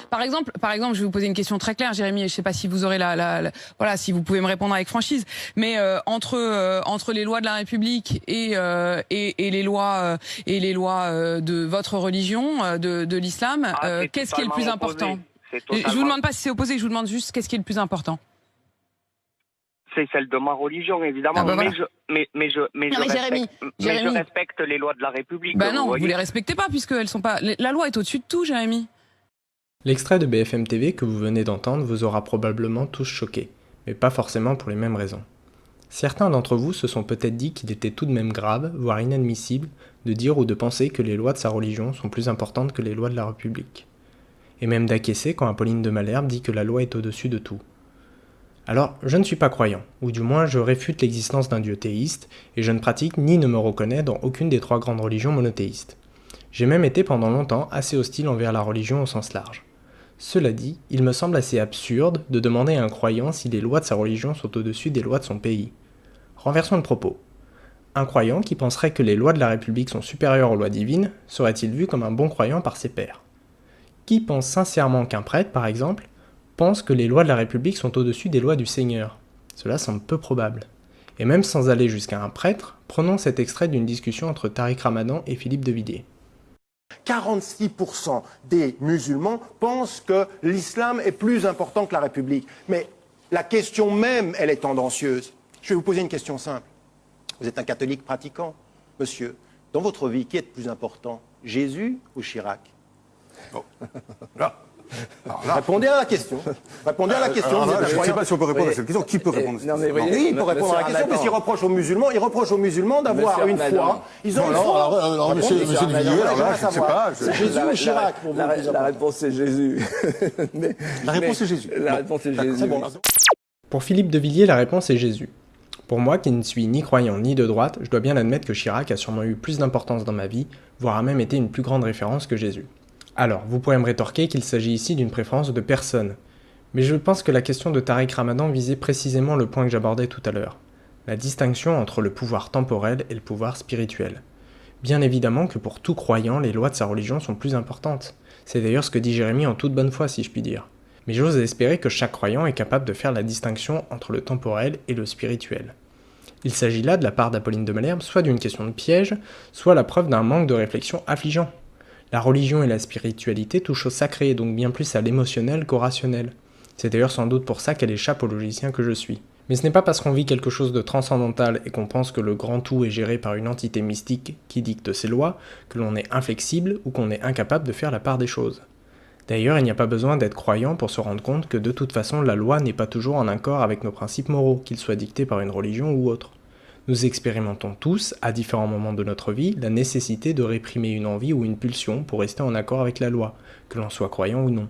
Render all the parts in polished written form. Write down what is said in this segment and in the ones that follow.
Par exemple, je vais vous poser une question très claire, Jérémy, et je ne sais pas si vous aurez voilà, si vous pouvez me répondre avec franchise, mais entre les lois de la République et les lois de votre religion, de l'islam, qu'est-ce qui est le plus important? Je vous demande pas si c'est opposé, je vous demande juste qu'est-ce qui est le plus important. C'est celle de ma religion, évidemment, voilà. je respecte les lois de la République. Bah non, vous les respectez pas puisqu'elles sont pas. La loi est au-dessus de tout, Jérémy. L'extrait de BFM TV que vous venez d'entendre vous aura probablement tous choqués, mais pas forcément pour les mêmes raisons. Certains d'entre vous se sont peut-être dit qu'il était tout de même grave, voire inadmissible, de dire ou de penser que les lois de sa religion sont plus importantes que les lois de la République. Et même d'acquiescer quand Apolline de Malherbe dit que la loi est au-dessus de tout. Alors, je ne suis pas croyant, ou du moins je réfute l'existence d'un dieu théiste, et je ne pratique ni ne me reconnais dans aucune des trois grandes religions monothéistes. J'ai même été pendant longtemps assez hostile envers la religion au sens large. Cela dit, il me semble assez absurde de demander à un croyant si les lois de sa religion sont au-dessus des lois de son pays. Renversons le propos. Un croyant qui penserait que les lois de la République sont supérieures aux lois divines serait-il vu comme un bon croyant par ses pairs? Qui pense sincèrement qu'un prêtre, par exemple, pense que les lois de la République sont au-dessus des lois du Seigneur? Cela semble peu probable. Et même sans aller jusqu'à un prêtre, prenons cet extrait d'une discussion entre Tariq Ramadan et Philippe de Villiers. 46% des musulmans pensent que l'islam est plus important que la République. Mais la question même, elle est tendancieuse. Je vais vous poser une question simple. Vous êtes un catholique pratiquant, monsieur. Dans votre vie, qui est le plus important, Jésus ou Chirac? Répondez à la question. Répondez à la question. Je ne sais pas si on peut répondre à cette question. Qui peut répondre à cette question? Oui, il peut répondre à la question, puisqu'il reproche aux musulmans, d'avoir une foi. Ils ont une foi. Monsieur de Villiers, je ne sais pas. C'est Jésus ou Chirac pour vous? La réponse est Jésus. La réponse est Jésus. La réponse est Jésus. Pour Philippe de Villiers, la réponse est Jésus. Pour moi, qui ne suis ni croyant ni de droite, je dois bien admettre que Chirac a sûrement eu plus d'importance dans ma vie, voire a même été une plus grande référence que Jésus. Alors, vous pourrez me rétorquer qu'il s'agit ici d'une préférence de personne. Mais je pense que la question de Tariq Ramadan visait précisément le point que j'abordais tout à l'heure. La distinction entre le pouvoir temporel et le pouvoir spirituel. Bien évidemment que pour tout croyant, les lois de sa religion sont plus importantes. C'est d'ailleurs ce que dit Jérémy en toute bonne foi, si je puis dire. Mais j'ose espérer que chaque croyant est capable de faire la distinction entre le temporel et le spirituel. Il s'agit là, de la part d'Apolline de Malherbe, soit d'une question de piège, soit la preuve d'un manque de réflexion affligeant. La religion et la spiritualité touchent au sacré, donc bien plus à l'émotionnel qu'au rationnel. C'est d'ailleurs sans doute pour ça qu'elle échappe au logicien que je suis. Mais ce n'est pas parce qu'on vit quelque chose de transcendantal et qu'on pense que le grand tout est géré par une entité mystique qui dicte ses lois, que l'on est inflexible ou qu'on est incapable de faire la part des choses. D'ailleurs, il n'y a pas besoin d'être croyant pour se rendre compte que de toute façon la loi n'est pas toujours en accord avec nos principes moraux, qu'ils soient dictés par une religion ou autre. Nous expérimentons tous, à différents moments de notre vie, la nécessité de réprimer une envie ou une pulsion pour rester en accord avec la loi, que l'on soit croyant ou non.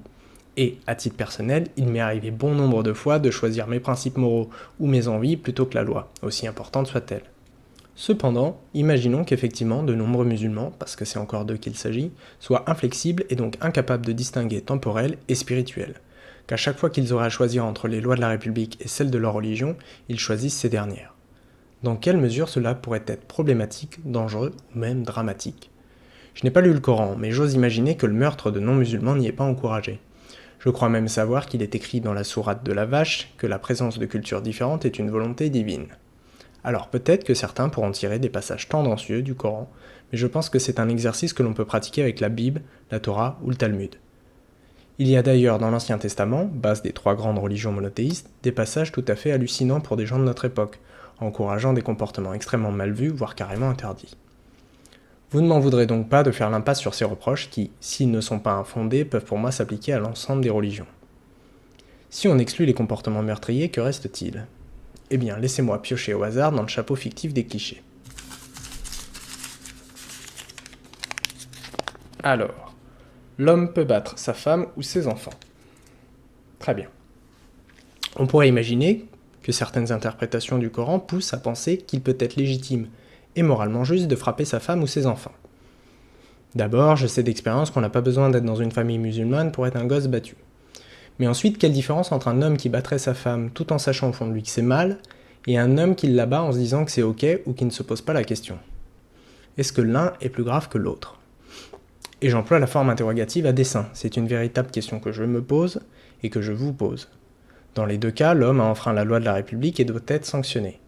Et, à titre personnel, il m'est arrivé bon nombre de fois de choisir mes principes moraux ou mes envies plutôt que la loi, aussi importante soit-elle. Cependant, imaginons qu'effectivement de nombreux musulmans, parce que c'est encore d'eux qu'il s'agit, soient inflexibles et donc incapables de distinguer temporel et spirituel, qu'à chaque fois qu'ils auraient à choisir entre les lois de la République et celles de leur religion, ils choisissent ces dernières. Dans quelle mesure cela pourrait être problématique, dangereux ou même dramatique? Je n'ai pas lu le Coran, mais j'ose imaginer que le meurtre de non-musulmans n'y est pas encouragé. Je crois même savoir qu'il est écrit dans la sourate de la vache que la présence de cultures différentes est une volonté divine. Alors peut-être que certains pourront tirer des passages tendancieux du Coran, mais je pense que c'est un exercice que l'on peut pratiquer avec la Bible, la Torah ou le Talmud. Il y a d'ailleurs dans l'Ancien Testament, base des trois grandes religions monothéistes, des passages tout à fait hallucinants pour des gens de notre époque, encourageant des comportements extrêmement mal vus, voire carrément interdits. Vous ne m'en voudrez donc pas de faire l'impasse sur ces reproches qui, s'ils ne sont pas infondés, peuvent pour moi s'appliquer à l'ensemble des religions. Si on exclut les comportements meurtriers, que reste-t-il ? Eh bien, laissez-moi piocher au hasard dans le chapeau fictif des clichés. Alors, l'homme peut battre sa femme ou ses enfants. Très bien. On pourrait imaginer que certaines interprétations du Coran poussent à penser qu'il peut être légitime et moralement juste de frapper sa femme ou ses enfants. D'abord, je sais d'expérience qu'on n'a pas besoin d'être dans une famille musulmane pour être un gosse battu. Mais ensuite, quelle différence entre un homme qui battrait sa femme tout en sachant au fond de lui que c'est mal, et un homme qui l'abat en se disant que c'est ok ou qui ne se pose pas la question? Est-ce que l'un est plus grave que l'autre? Et j'emploie la forme interrogative à dessein, c'est une véritable question que je me pose et que je vous pose. Dans les deux cas, l'homme a enfreint la loi de la République et doit être sanctionné.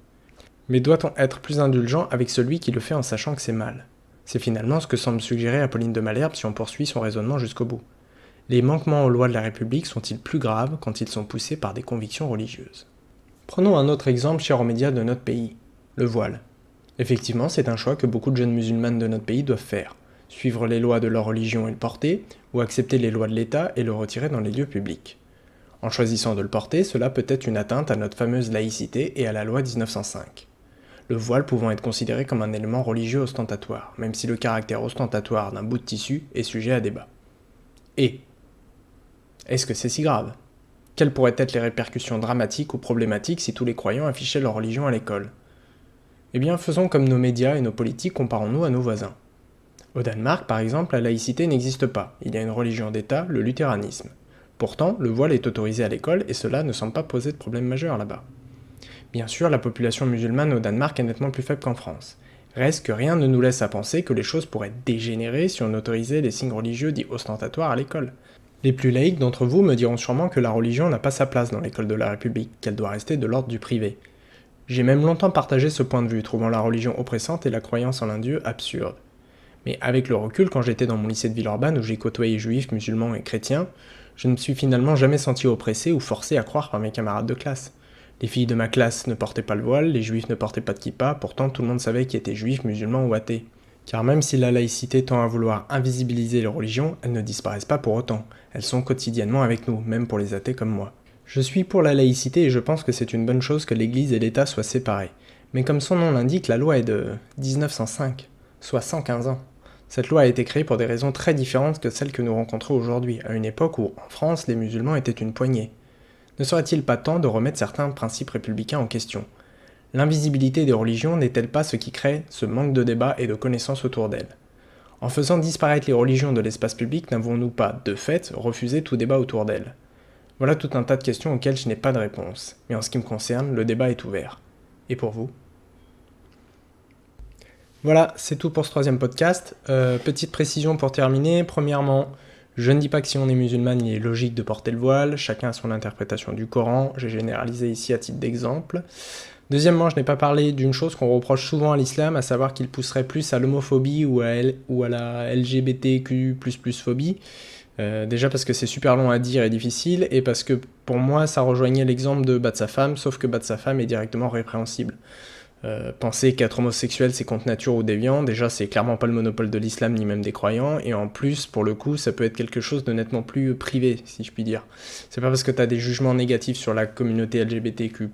Mais doit-on être plus indulgent avec celui qui le fait en sachant que c'est mal ? C'est finalement ce que semble suggérer Apolline de Malherbe si on poursuit son raisonnement jusqu'au bout. Les manquements aux lois de la République sont-ils plus graves quand ils sont poussés par des convictions religieuses ? Prenons un autre exemple cher aux médias de notre pays, le voile. Effectivement, c'est un choix que beaucoup de jeunes musulmanes de notre pays doivent faire. Suivre les lois de leur religion et le porter, ou accepter les lois de l'État et le retirer dans les lieux publics. En choisissant de le porter, cela peut être une atteinte à notre fameuse laïcité et à la loi 1905. Le voile pouvant être considéré comme un élément religieux ostentatoire, même si le caractère ostentatoire d'un bout de tissu est sujet à débat. Et est-ce que c'est si grave ? Quelles pourraient être les répercussions dramatiques ou problématiques si tous les croyants affichaient leur religion à l'école ? Eh bien, faisons comme nos médias et nos politiques, comparons-nous à nos voisins. Au Danemark, par exemple, la laïcité n'existe pas. Il y a une religion d'État, le luthéranisme. Pourtant, le voile est autorisé à l'école et cela ne semble pas poser de problème majeur là-bas. Bien sûr, la population musulmane au Danemark est nettement plus faible qu'en France. Reste que rien ne nous laisse à penser que les choses pourraient dégénérer si on autorisait les signes religieux dits ostentatoires à l'école. Les plus laïcs d'entre vous me diront sûrement que la religion n'a pas sa place dans l'école de la République, qu'elle doit rester de l'ordre du privé. J'ai même longtemps partagé ce point de vue, trouvant la religion oppressante et la croyance en un dieu absurde. Mais avec le recul, quand j'étais dans mon lycée de Villeurbanne où j'ai côtoyé juifs, musulmans et chrétiens, je ne me suis finalement jamais senti oppressé ou forcé à croire par mes camarades de classe. Les filles de ma classe ne portaient pas le voile, les juifs ne portaient pas de kippa, pourtant tout le monde savait qui était juif, musulman ou athée. Car même si la laïcité tend à vouloir invisibiliser les religions, elles ne disparaissent pas pour autant. Elles sont quotidiennement avec nous, même pour les athées comme moi. Je suis pour la laïcité et je pense que c'est une bonne chose que l'Église et l'État soient séparés. Mais comme son nom l'indique, la loi est de 1905, soit 115 ans. Cette loi a été créée pour des raisons très différentes que celles que nous rencontrons aujourd'hui, à une époque où, en France, les musulmans étaient une poignée. Ne serait-il pas temps de remettre certains principes républicains en question ? L'invisibilité des religions n'est-elle pas ce qui crée ce manque de débat et de connaissances autour d'elles ? En faisant disparaître les religions de l'espace public, n'avons-nous pas, de fait, refusé tout débat autour d'elles ? Voilà tout un tas de questions auxquelles je n'ai pas de réponse. Mais en ce qui me concerne, le débat est ouvert. Et pour vous ? Voilà, c'est tout pour ce 3e podcast. Petite précision pour terminer. Premièrement, je ne dis pas que si on est musulman, il est logique de porter le voile. Chacun a son interprétation du Coran. J'ai généralisé ici à titre d'exemple. Deuxièmement, je n'ai pas parlé d'une chose qu'on reproche souvent à l'islam, à savoir qu'il pousserait plus à l'homophobie ou à la LGBTQ++ phobie. Déjà parce que c'est super long à dire et difficile, et parce que pour moi ça rejoignait l'exemple de battre sa femme, sauf que battre sa femme est directement répréhensible. Penser qu'être homosexuel c'est contre nature ou déviant, déjà c'est clairement pas le monopole de l'islam ni même des croyants, et en plus pour le coup ça peut être quelque chose de nettement plus privé si je puis dire. C'est pas parce que t'as des jugements négatifs sur la communauté LGBTQ++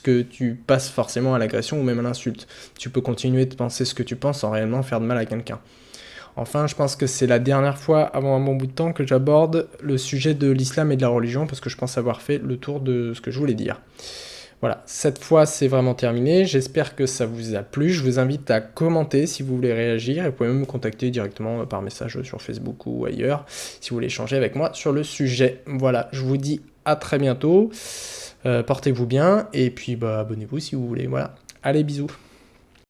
que tu passes forcément à l'agression ou même à l'insulte. Tu peux continuer de penser ce que tu penses sans réellement faire de mal à quelqu'un. Enfin, je pense que c'est la dernière fois, avant un bon bout de temps, que j'aborde le sujet de l'islam et de la religion, parce que je pense avoir fait le tour de ce que je voulais dire. Voilà, cette fois c'est vraiment terminé, j'espère que ça vous a plu, je vous invite à commenter si vous voulez réagir, et vous pouvez même me contacter directement par message sur Facebook ou ailleurs, si vous voulez échanger avec moi sur le sujet. Voilà, je vous dis à très bientôt, portez-vous bien, et puis abonnez-vous si vous voulez, voilà. Allez, bisous.